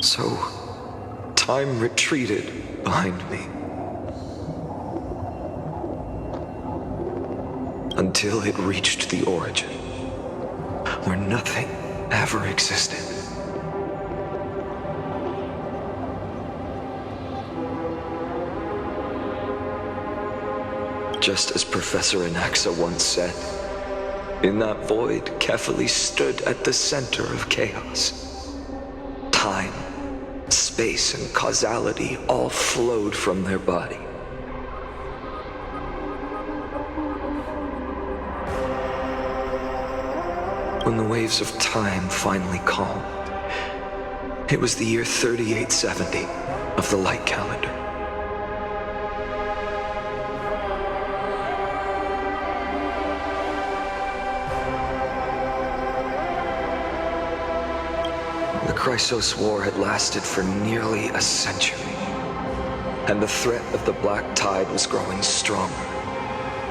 So, time retreated behind me. Until it reached the origin, where nothing ever existed. Just as Professor Anaxa once said, in that void, Kefali stood at the center of chaos. Time, space, and causality all flowed from their body. When the waves of time finally calmed, it was the year 3870 of the light calendar. The Chrysos War had lasted for nearly a century, and the threat of the Black Tide was growing stronger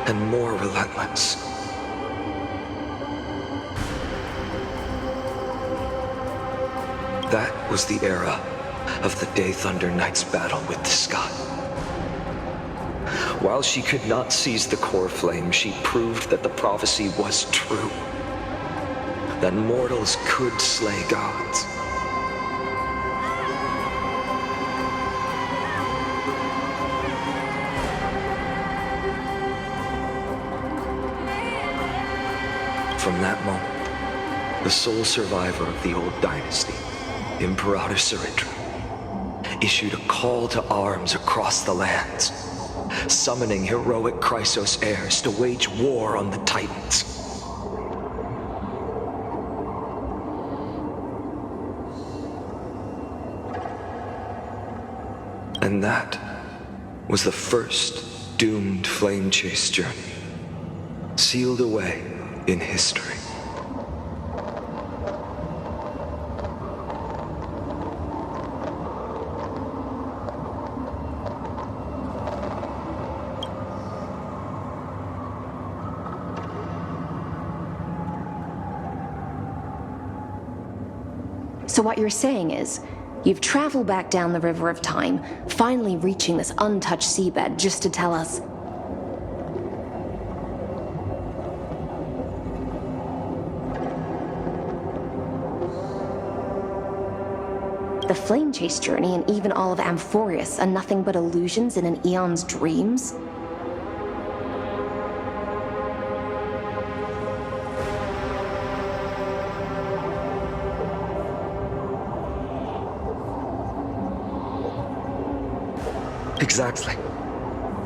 and more relentless. That was the era of the Day Thunder Knight's battle with the sky. While she could not seize the core flame, she proved that the prophecy was true. That mortals could slay gods. From that moment, the sole survivor of the old dynasty, Imperator Saritra, issued a call to arms across the lands, summoning heroic Chrysos heirs to wage war on the Titans. And that was the first doomed flame chase journey, sealed away in history. So what you're saying is, you've traveled back down the River of Time, finally reaching this untouched seabed just to tell us... The flame chase journey and even all of Amphorius are nothing but illusions in an eon's dreams? Exactly.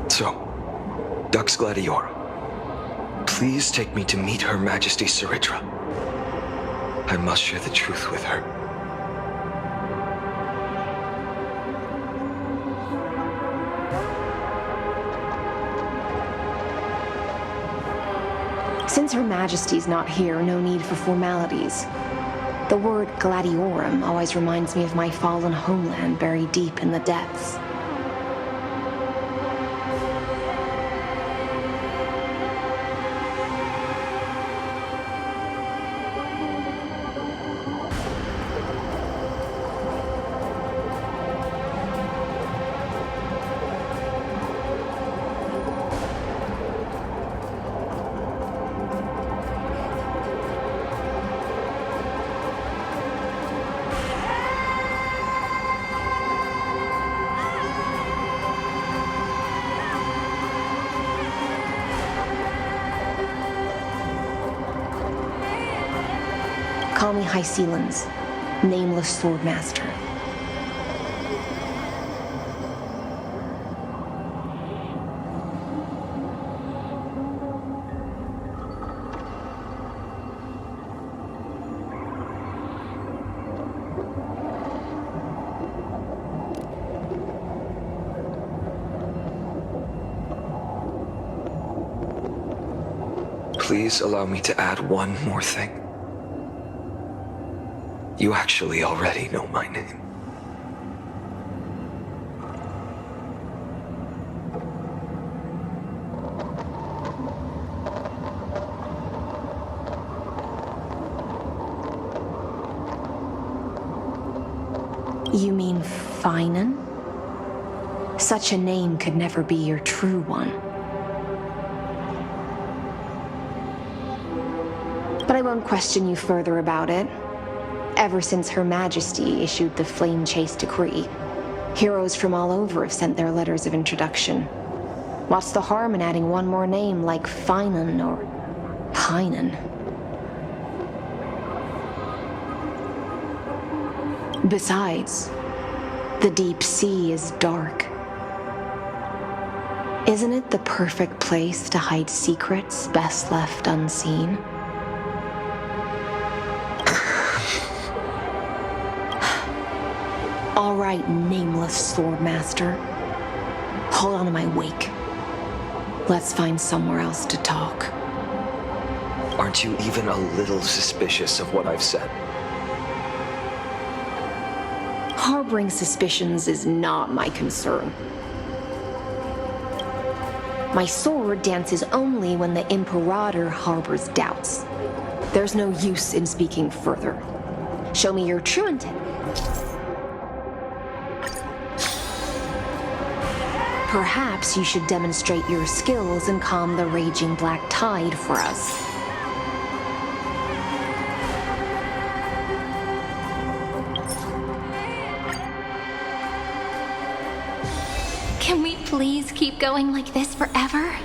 So, Dux Gladiora, please take me to meet Her Majesty Saritra. I must share the truth with her. Since Her Majesty's not here, no need for formalities. The word Gladiorum always reminds me of my fallen homeland buried deep in the depths. Call me Hycelens, nameless swordmaster. Please allow me to add one more thing. You actually already know my name. You mean Finan? Such a name could never be your true one. But I won't question you further about it. Ever since Her Majesty issued the Flame Chase Decree, heroes from all over have sent their letters of introduction. What's the harm in adding one more name like Finan or Pynan? Besides, the deep sea is dark. Isn't it the perfect place to hide secrets best left unseen? All right, nameless swordmaster. Hold on to my wake. Let's find somewhere else to talk. Aren't you even a little suspicious of what I've said? Harboring suspicions is not my concern. My sword dances only when the Imperator harbors doubts. There's no use in speaking further. Show me your true intent. Perhaps you should demonstrate your skills and calm the raging black tide for us. Can we please keep going like this forever?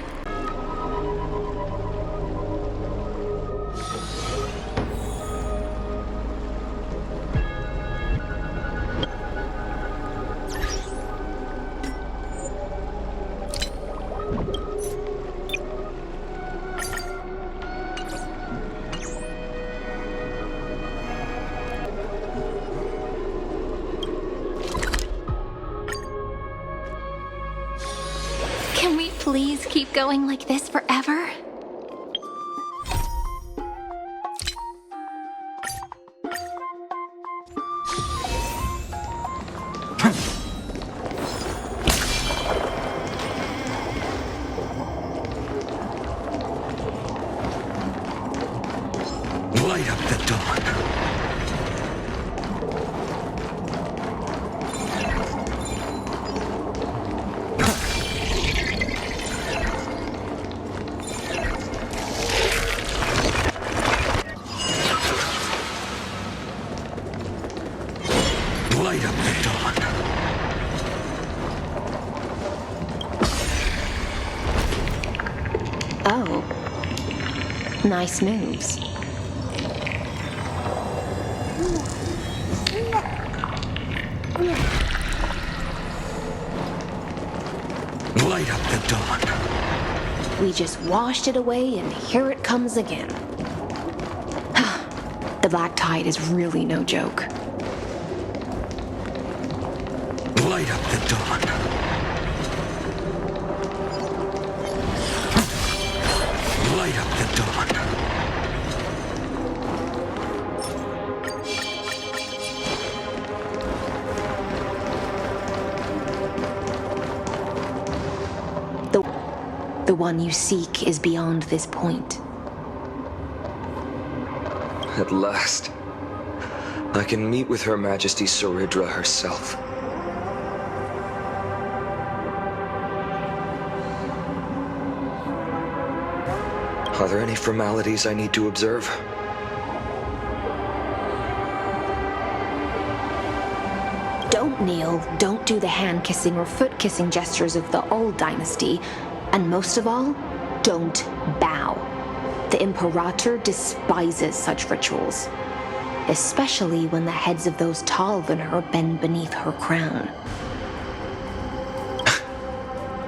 Can we please keep going like this forever? Light up the dawn. Light up the dawn. Oh. Nice moves. Light up the dawn. We just washed it away and here it comes again. The black tide is really no joke. Light up the dawn. Light up the dawn. The one you seek is beyond this point. At last, I can meet with Her Majesty Saridra herself. Are there any formalities I need to observe? Don't kneel, don't do the hand-kissing or foot-kissing gestures of the old dynasty, and most of all, don't bow. The Imperator despises such rituals, especially when the heads of those taller than her bend beneath her crown.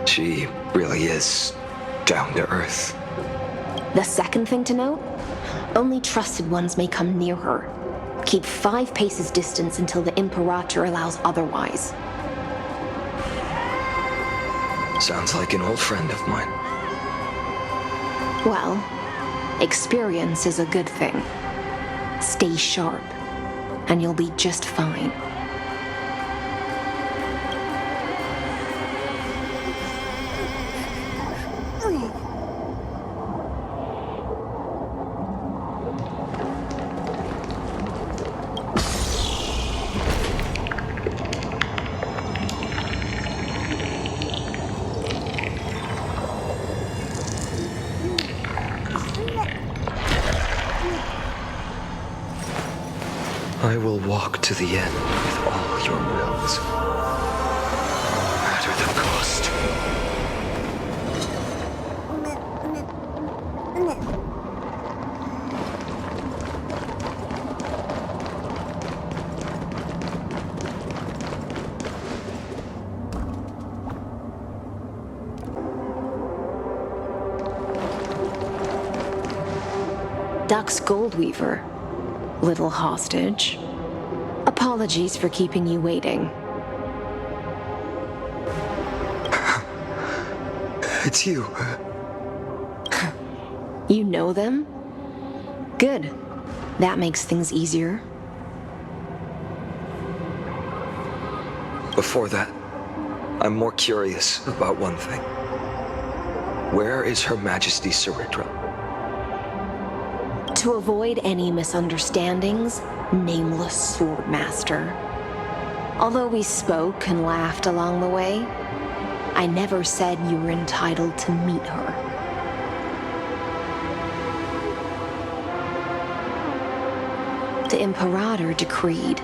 She really is down to earth. The second thing to note, only trusted ones may come near her. Keep 5 paces distance until the Imperator allows otherwise. Sounds like an old friend of mine. Well, experience is a good thing. Stay sharp, and you'll be just fine. I will walk to the end with all your wills, no matter the cost. Dux Goldweaver, little hostage. Apologies for keeping you waiting. It's you. You know them? Good. That makes things easier. Before that, I'm more curious about one thing. Where is Her Majesty Ceridra? To avoid any misunderstandings, nameless Swordmaster. Although we spoke and laughed along the way, I never said you were entitled to meet her. The Imperator decreed,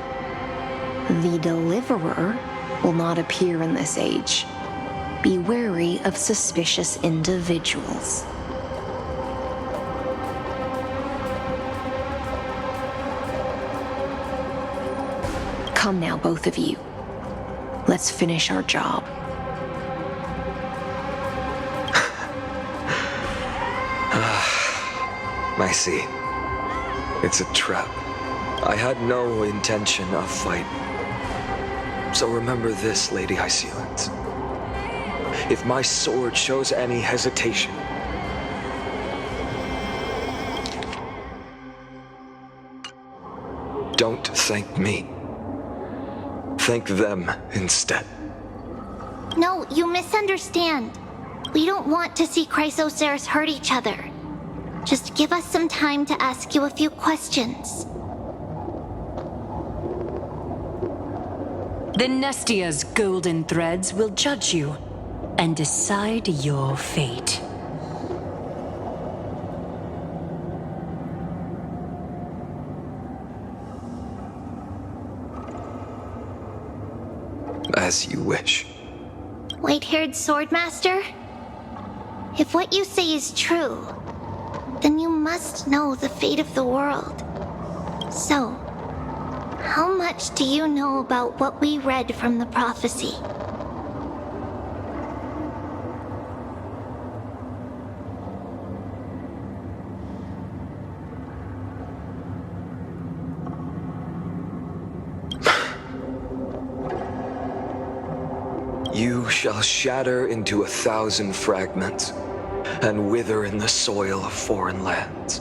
the Deliverer will not appear in this age. Be wary of suspicious individuals. Come now, both of you. Let's finish our job. I see. It's a trap. I had no intention of fight. So remember this, Lady Hysealant. If my sword shows any hesitation, don't thank me. Thank them instead. No, you misunderstand. We don't want to see Chrysoceras hurt each other. Just give us some time to ask you a few questions. The Nestia's golden threads will judge you and decide your fate. As you wish. White-haired Swordmaster? If what you say is true, then you must know the fate of the world. So, how much do you know about what we read from the prophecy? You shall shatter into 1,000 fragments and wither in the soil of foreign lands.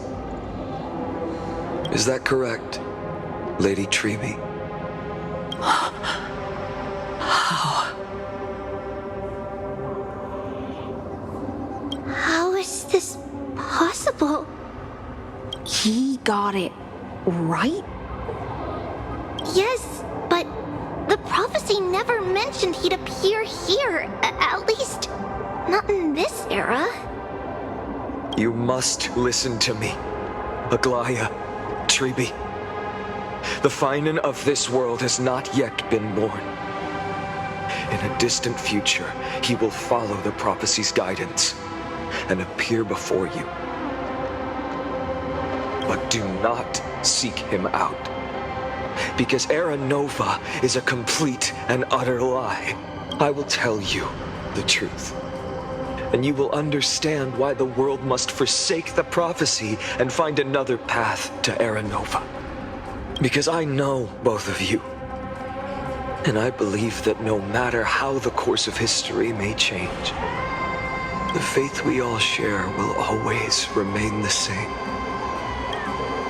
Is that correct, Lady Trebe? How is this possible? He got it right? Yes, but the prophecy never mentioned he'd appear here. At least, not in this era. You must listen to me, Aglaya, Trebe. The Finan of this world has not yet been born. In a distant future, he will follow the prophecy's guidance and appear before you. But do not seek him out, because Era Nova is a complete and utter lie. I will tell you the truth, and you will understand why the world must forsake the prophecy and find another path to Era Nova. Because I know both of you, and I believe that no matter how the course of history may change, the faith we all share will always remain the same.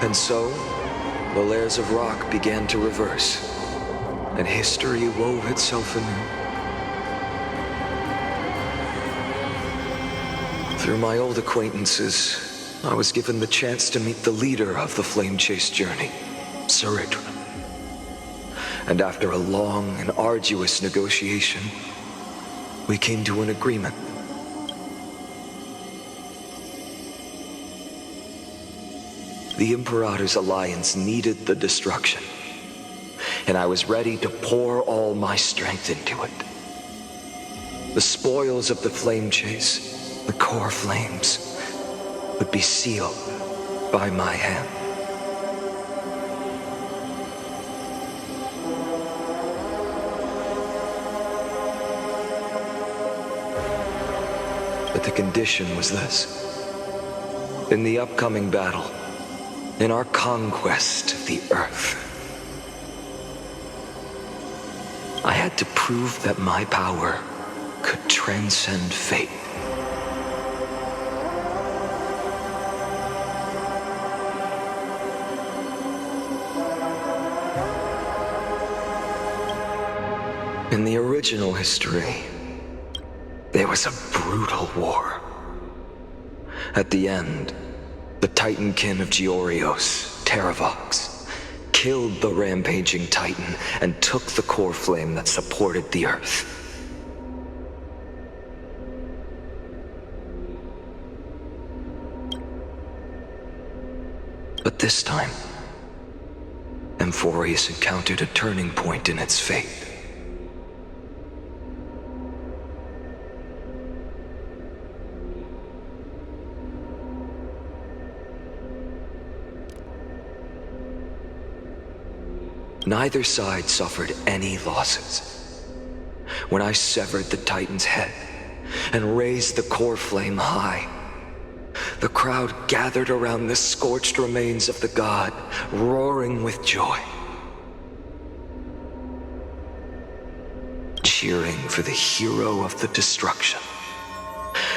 And so, the layers of rock began to reverse, and history wove itself anew. Through my old acquaintances, I was given the chance to meet the leader of the Flame Chase journey, Ceridra. And after a long and arduous negotiation, we came to an agreement. The Imperator's alliance needed the destruction and I was ready to pour all my strength into it. The spoils of the flame chase, the core flames, would be sealed by my hand. But the condition was this. In the upcoming battle, in our conquest of the Earth, I had to prove that my power could transcend fate. In the original history, there was a brutal war. At the end, the Titankin of Georios, Terravox, killed the rampaging Titan and took the core flame that supported the Earth. But this time, Amphorius encountered a turning point in its fate. Neither side suffered any losses. When I severed the Titan's head and raised the core flame high, the crowd gathered around the scorched remains of the god, roaring with joy, cheering for the hero of the destruction,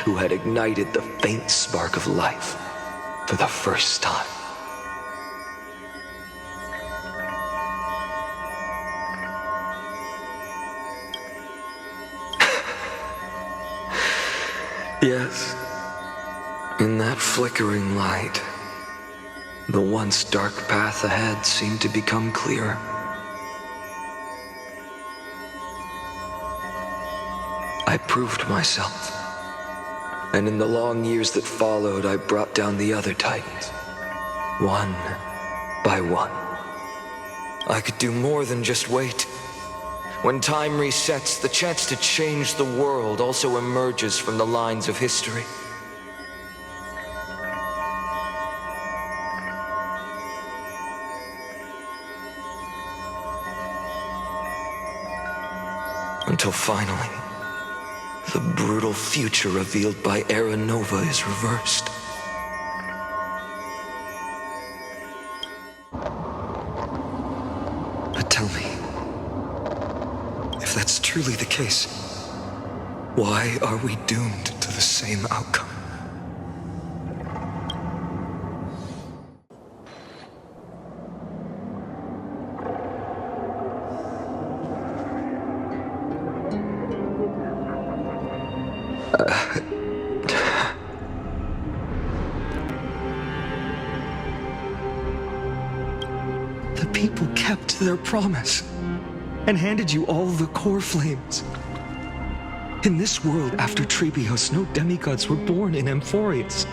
who had ignited the faint spark of life for the first time. Yes, in that flickering light, the once dark path ahead seemed to become clearer. I proved myself, and in the long years that followed, I brought down the other Titans, one by one. I could do more than just wait. When time resets, the chance to change the world also emerges from the lines of history. Until finally, the brutal future revealed by Era Nova is reversed. But tell me, if that's truly the case, why are we doomed to the same outcome? The people kept their promise and handed you all the core flames. In this world after Trebios, no demigods were born in Amphorius.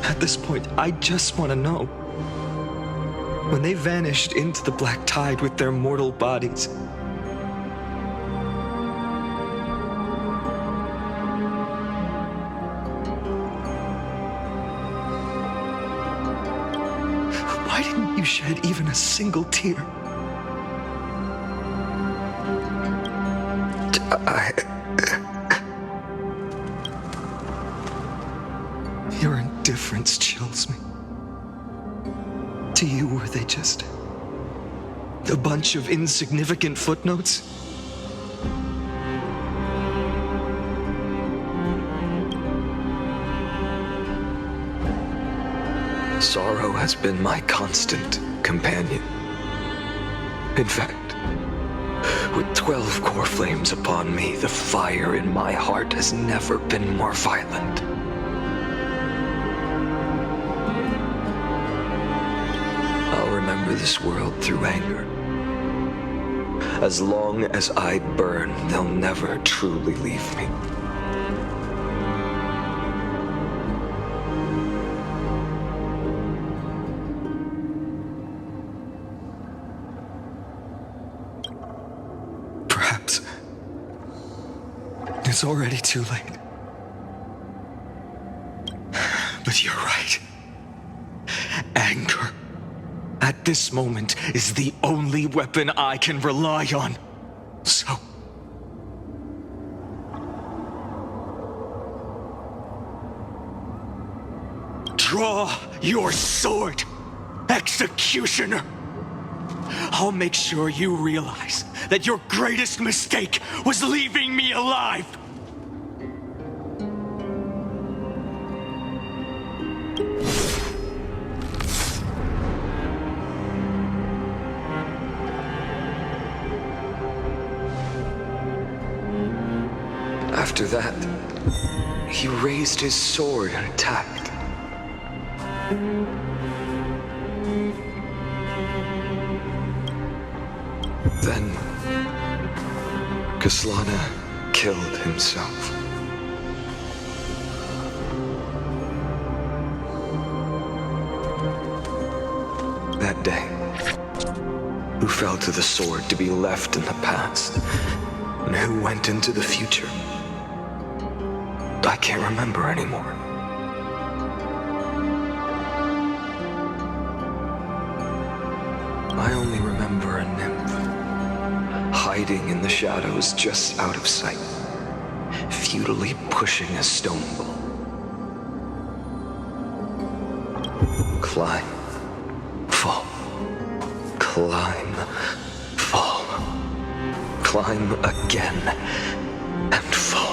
At this point, I just want to know. When they vanished into the black tide with their mortal bodies, why didn't you shed even a single tear? Your indifference chills me. To you, were they just a bunch of insignificant footnotes? Sorrow has been my constant companion. In fact, with 12 core flames upon me, the fire in my heart has never been more violent. I'll remember this world through anger. As long as I burn, they'll never truly leave me. was already too late. But you're right. Anger, at this moment, is the only weapon I can rely on. So... draw your sword, Executioner! I'll make sure you realize that your greatest mistake was leaving me alive! After that, he raised his sword and attacked. Then, Kaslana killed himself. That day, who fell to the sword to be left in the past, and who went into the future, I can't remember anymore. I only remember a nymph, hiding in the shadows just out of sight, futilely pushing a stone ball. Climb, fall, climb, fall, climb again, and fall.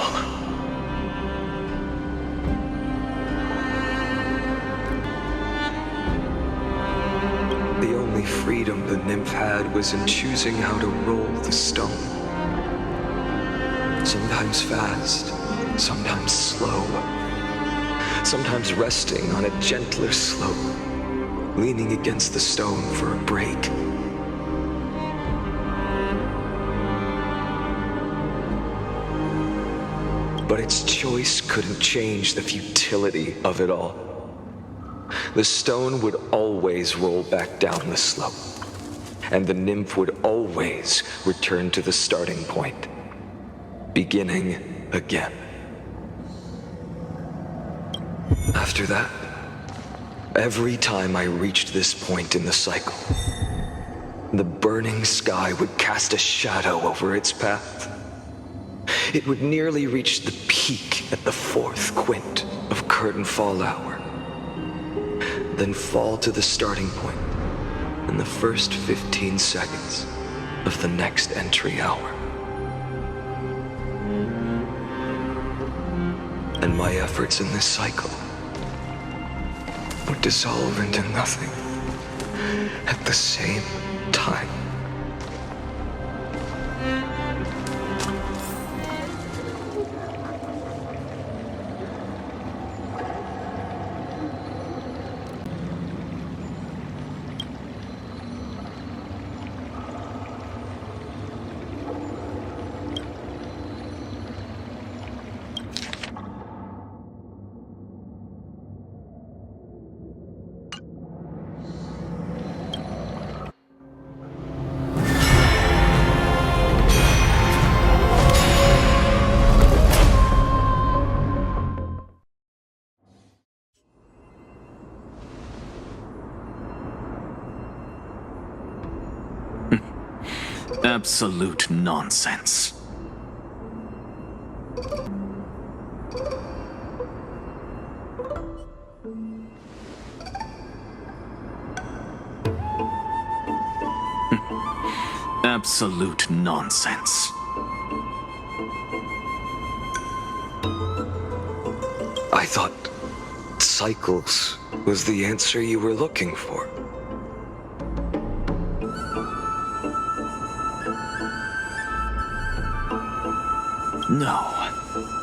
The only freedom the nymph had was in choosing how to roll the stone. Sometimes fast, sometimes slow. Sometimes resting on a gentler slope, leaning against the stone for a break. But its choice couldn't change the futility of it all. The stone would always roll back down the slope, and the nymph would always return to the starting point, beginning again. After that, every time I reached this point in the cycle, the burning sky would cast a shadow over its path. It would nearly reach the peak at the fourth quint of curtain fall hour, then fall to the starting point in the first 15 seconds of the next entry hour. And my efforts in this cycle would dissolve into nothing at the same time. Absolute nonsense. Absolute nonsense. I thought cycles was the answer you were looking for. No,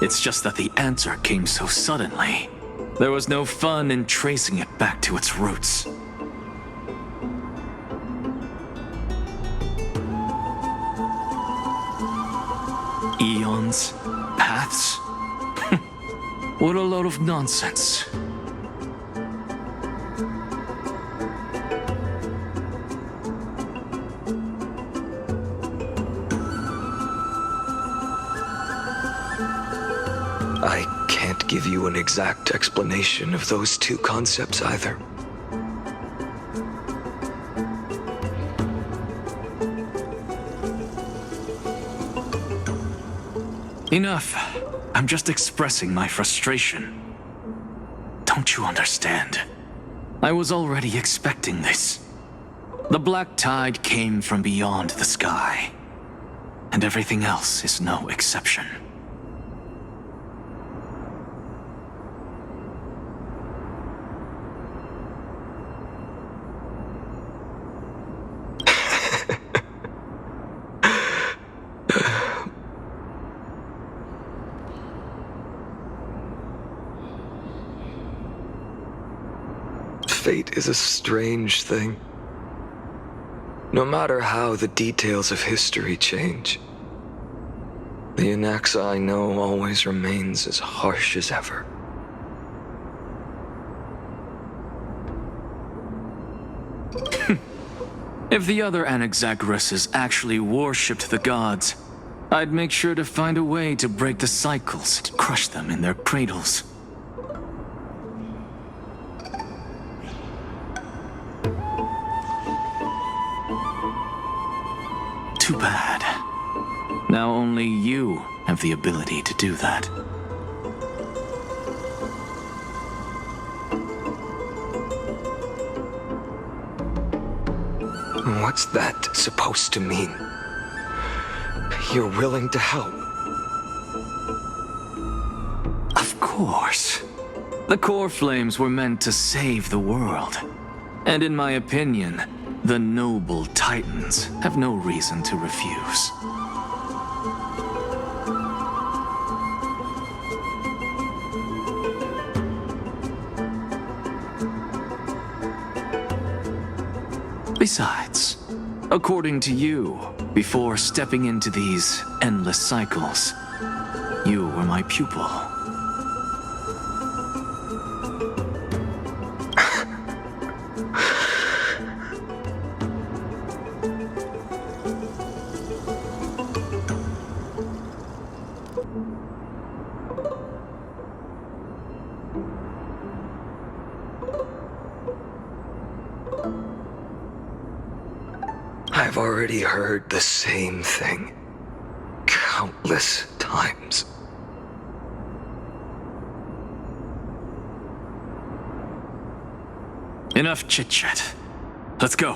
it's just that the answer came so suddenly. There was no fun in tracing it back to its roots. Eons? Paths? What a load of nonsense. can't give you an exact explanation of those two concepts either. Enough. I'm just expressing my frustration. Don't you understand? I was already expecting this. The black tide came from beyond the sky, and everything else is no exception. Fate is a strange thing. No matter how the details of history change, the Anaxa I know always remains as harsh as ever. If the other Anaxagoras actually worshipped the gods, I'd make sure to find a way to break the cycles and crush them in their cradles. Too bad. Now only you have the ability to do that. What's that supposed to mean? You're willing to help? Of course. The core flames were meant to save the world. And in my opinion, the noble Titans have no reason to refuse. Besides, according to you, before stepping into these endless cycles, you were my pupil. I've already heard the same thing countless times. Enough chit-chat. Let's go.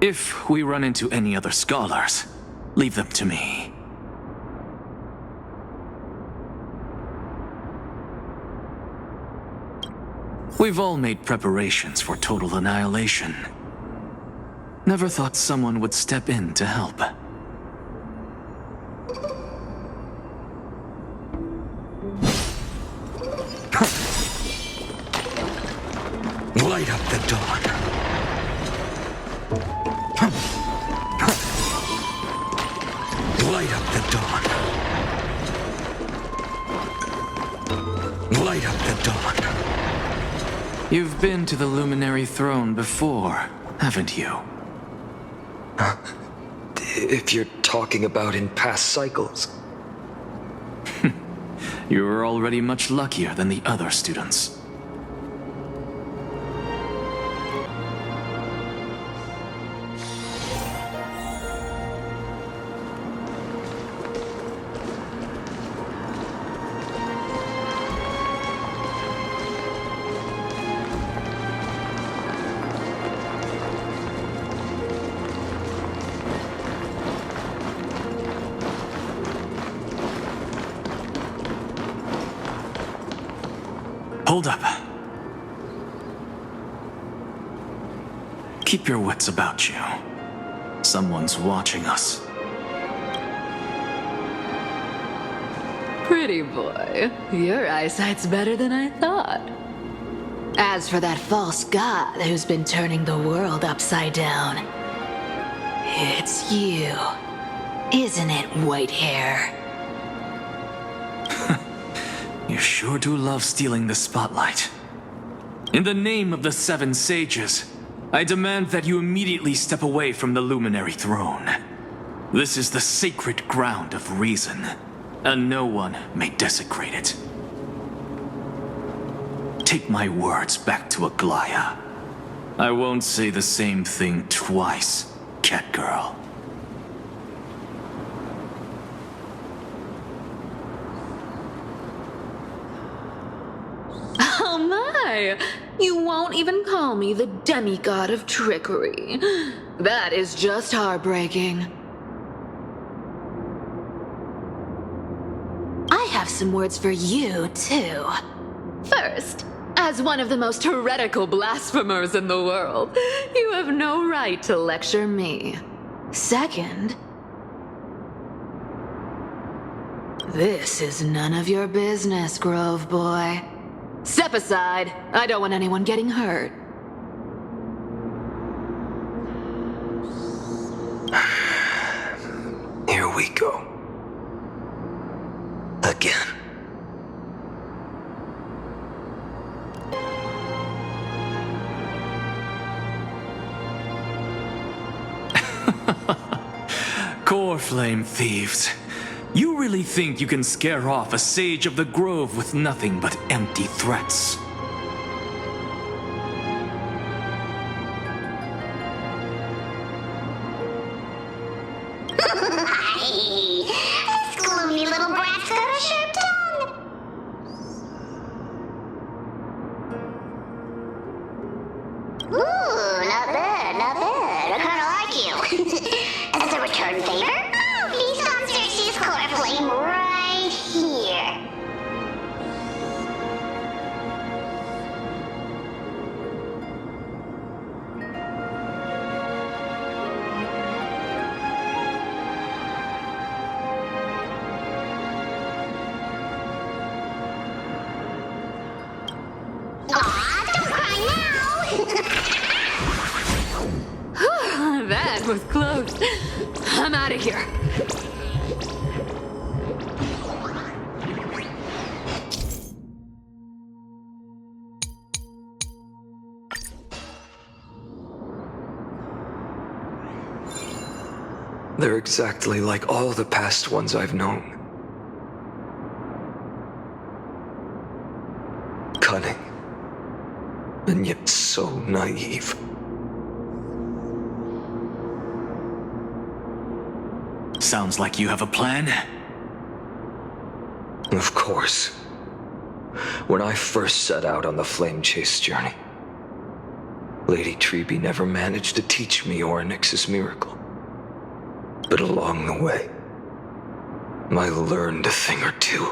If we run into any other scholars, leave them to me. We've all made preparations for total annihilation. Never thought someone would step in to help. Light up the dawn. Light up the dawn. Light up the dawn. You've been to the Luminary Throne before, haven't you? If you're talking about in past cycles. You were already much luckier than the other students. Hold up. Keep your wits about you. Someone's watching us. Pretty boy, your eyesight's better than I thought. As for that false god who's been turning the world upside down, it's you, isn't it, Whitehair? You sure do love stealing the spotlight. In the name of the Seven Sages, I demand that you immediately step away from the Luminary Throne. This is the sacred ground of reason, and no one may desecrate it. take my words back to Aglaya. I won't say the same thing twice, Catgirl. Oh my! You won't even call me the demigod of trickery. That is just heartbreaking. I have some words for you, too. First, as one of the most heretical blasphemers in the world, you have no right to lecture me. Second, this is none of your business, Grove Boy. Step aside. I don't want anyone getting hurt. Here we go. Again. Core Flame thieves. You really think you can scare off a sage of the Grove with nothing but empty threats? This gloomy little brat's got a sharp tongue. Ooh, not bad, not bad. I kinda like you. As a return favor, please come search this core flame right here. Aw, don't cry now! That was close. I'm out of here. They're exactly like all the past ones I've known. Cunning. And yet so naive. Sounds like you have a plan. Of course. When I first set out on the flame chase journey, Lady Treby never managed to teach me Orynyx's miracle. But along the way, I learned a thing or two.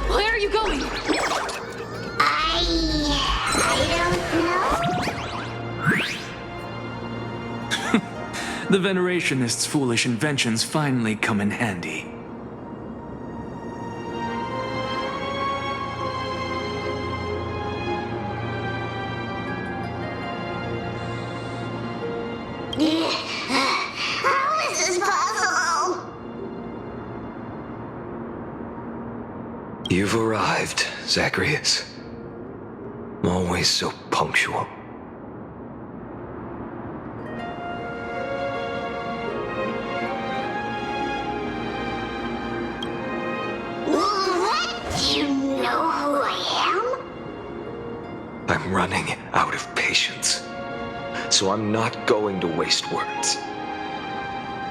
Where are you going? I don't know. The Venerationists' foolish inventions finally come in handy. How is this possible? You've arrived, Zagreus. Always so punctual. What? Do you know who I am? I'm running out of patience. So I'm not going to waste words.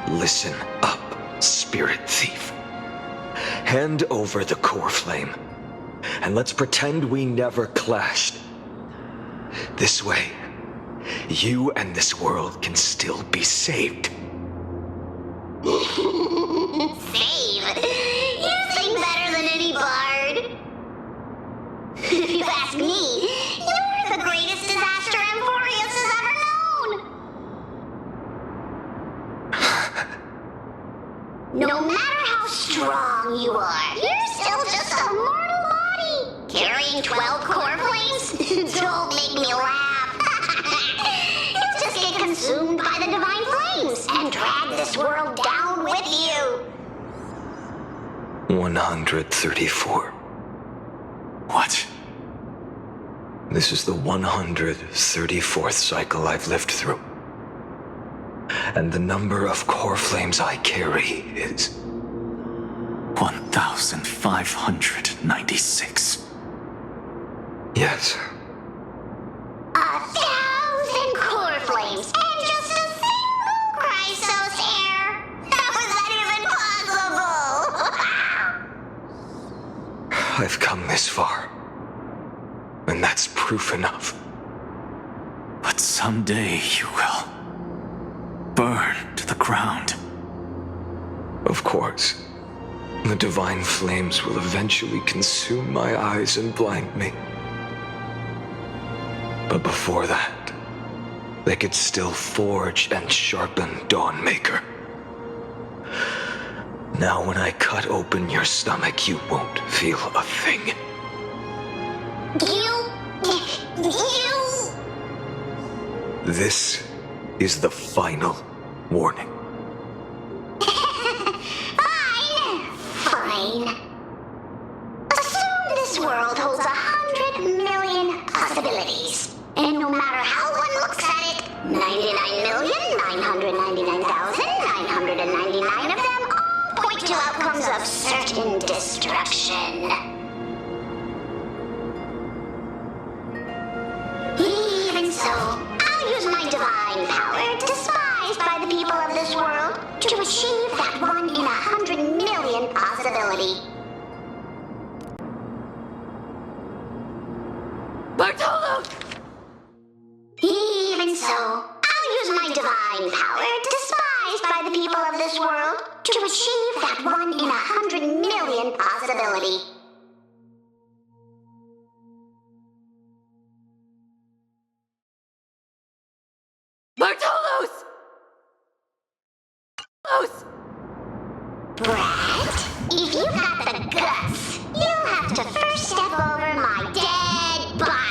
Listen up, spirit thief. Hand over the core flame, and let's pretend we never clashed. This way, you and this world can still be saved. Save? You sing better than any bard. If you ask me, you're the greatest disaster Emporius has ever known. No matter how strong you are, you're still just a mortal body. Carrying 12 core flames? Don't make me laugh. You'll just get consumed by the divine flames and drag this world down with you. 134. What? This is the 134th cycle I've lived through. and the number of core flames I carry is 1,596. yes. 1,000 core flames and just a single Chrysos heir. How is that even possible? I've come this far, and that's proof enough. But someday you will burn to the ground. Of course, the divine flames will eventually consume my eyes and blind me. But before that, they could still forge and sharpen Dawnmaker. Now when I cut open your stomach, you won't feel a thing. You... This is the final warning. Fine. Assume this world holds 100 million possibilities. And no matter how one looks at it, 99,999,999 of them all point to outcomes of certain destruction. Even so, I'll use my divine power, despised by the people of this world, to achieve that 1 in 100 million possibility. Bartolo! Even so, I'll use my divine power, despised by the people of this world, to achieve that 1 in 100 million possibility. Bartolos! Brat, if you've got the guts, you'll have to first step over my dead body.